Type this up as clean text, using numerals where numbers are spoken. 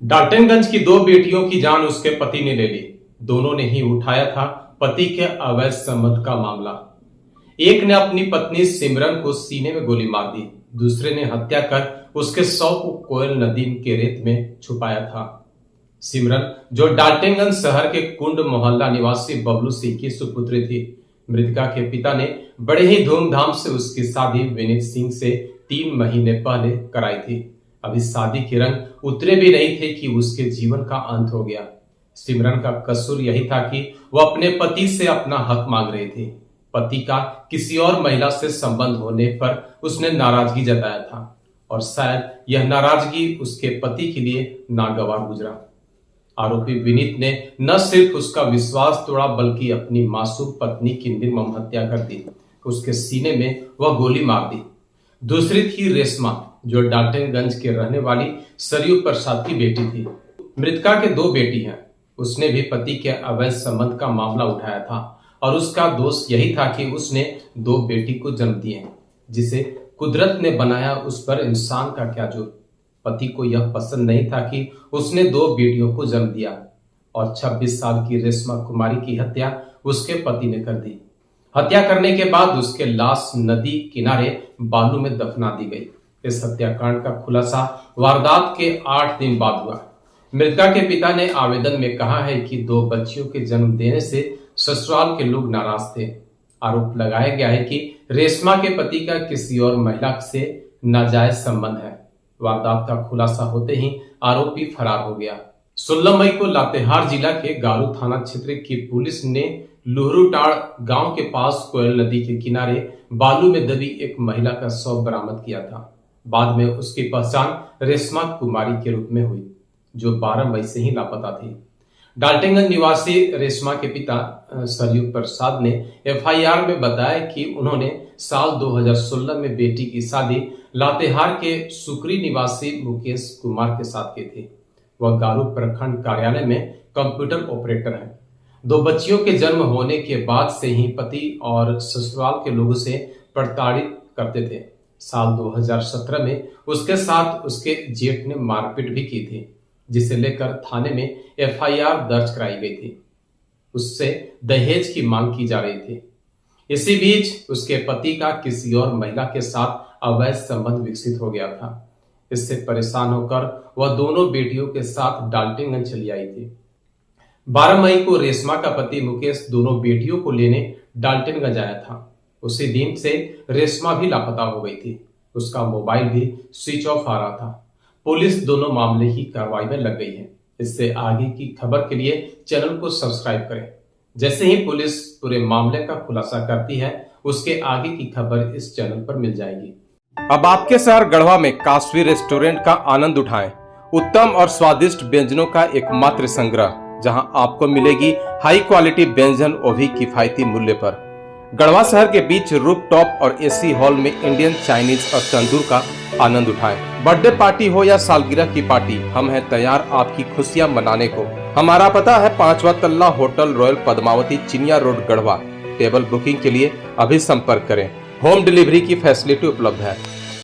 डाल्टनगंज की दो बेटियों की जान उसके पति ने ले ली। दोनों ने ही उठाया था पति के अवैध संबंध का मामला। एक ने अपनी पत्नी सिमरन को सीने में गोली मार दी, दूसरे ने हत्या कर उसके शव को कोयल नदी के रेत में छुपाया था। सिमरन, जो डाल्टनगंज शहर के कुंड मोहल्ला निवासी बबलू सिंह की सुपुत्री थी, मृतका के पिता ने बड़े ही धूमधाम से उसकी शादी विनीत सिंह से 3 महीने पहले कराई थी। अभी शादी के रंग उतरे भी नहीं थे कि उसके जीवन का अंत हो गया। सिमरन का कसूर यही था कि वह अपने पति से अपना हक मांग रही थी। पति का किसी और महिला से संबंध होने पर उसने नाराजगी जताया था और शायद यह नाराजगी उसके पति के लिए नागवार गुजरा। आरोपी विनीत ने न सिर्फ उसका विश्वास तोड़ा बल्कि अपनी मासूम पत्नी की निर्मम हत्या कर दी। उसके सीने में वह गोली मार दी। दूसरी थी रेशमा, जो डाल्टनगंज के रहने वाली सरयू प्रसाद की बेटी थी। मृतका के 2 बेटी हैं। उसने भी पति के अवैध संबंध का मामला उठाया था और उसका दोष यही था कि उसने 2 बेटी को जन्म दिए, जिसे कुदरत ने बनाया उस पर इंसान का क्या जुर्म। पति को यह पसंद नहीं था कि उसने 2 बेटियों को जन्म दिया और 26 साल की रेशमा कुमारी की हत्या उसके पति ने कर दी। हत्या करने के बाद उसके लाश नदी किनारे बालू में दफना दी गई। इस हत्याकांड का खुलासा वारदात के 8 दिन बाद हुआ। मृतका के पिता ने आवेदन में कहा है कि 2 बच्चियों के जन्म देने से ससुराल के लोग नाराज थे। आरोप लगाया गया है कि रेशमा के पति का किसी और महिला से नाजायज संबंध है। वारदात का खुलासा होते ही आरोपी फरार हो गया। 16 मई को लातेहार जिला के गारू थाना क्षेत्र की पुलिस ने लुहरुटाड़ गांव के पास कोयल नदी के किनारे बालू में दबी एक महिला का शव बरामद किया था। बाद में उसकी पहचान रेशमा कुमारी के रूप में हुई, जो 12 मई से ही लापता थी। डाल्टनगंज निवासी रेशमा के पिता सरयू प्रसाद ने एफआईआर में बताया कि उन्होंने साल 2016 में बेटी की शादी लातेहार के सुकरी निवासी मुकेश कुमार के साथ की थी। वह गारू प्रखंड कार्यालय में कंप्यूटर ऑपरेटर है। 2 बच्चियों के जन्म होने के बाद से ही पति और ससुराल के लोगों से प्रताड़ित करते थे। साल 2017 में उसके साथ उसके जेठ ने मारपीट भी की थी, जिसे लेकर थाने में एफआईआर दर्ज कराई गई थी। उससे दहेज की मांग की जा रही थी। इसी बीच उसके पति का किसी और महिला के साथ अवैध संबंध विकसित हो गया था। इससे परेशान होकर वह दोनों बेटियों के साथ डाल्टनगंज चली आई थी। 12 मई को रेशमा का पति मुकेश दोनों बेटियों को लेने डाल्टनगंज आया था। उसी दिन से रेशमा भी लापता हो गई थी। उसका मोबाइल भी स्विच ऑफ आ रहा था। पुलिस दोनों मामले की कार्रवाई में लग गई है। इससे आगे की खबर के लिए चैनल को सब्सक्राइब करें। जैसे ही पुलिस पूरे मामले का खुलासा करती है, उसके आगे की खबर इस चैनल पर मिल जाएगी। अब आपके शहर गढ़वा में काशवी रेस्टोरेंट का आनंद उठाएं। उत्तम और स्वादिष्ट व्यंजनों का एकमात्र संग्रह, जहां आपको मिलेगी हाई क्वालिटी व्यंजन, वो भी किफायती मूल्य पर। गढ़वा शहर के बीच रूफटॉप और एसी हॉल में इंडियन, चाइनीज और तंदूर का आनंद उठाएं। बर्थडे पार्टी हो या सालगिरह की पार्टी, हम हैं तैयार आपकी खुशियां मनाने को। हमारा पता है 5वां तल्ला होटल रॉयल पद्मावती, चिनिया रोड, गढ़वा। टेबल बुकिंग के लिए अभी संपर्क करें। होम डिलीवरी की फैसिलिटी उपलब्ध है।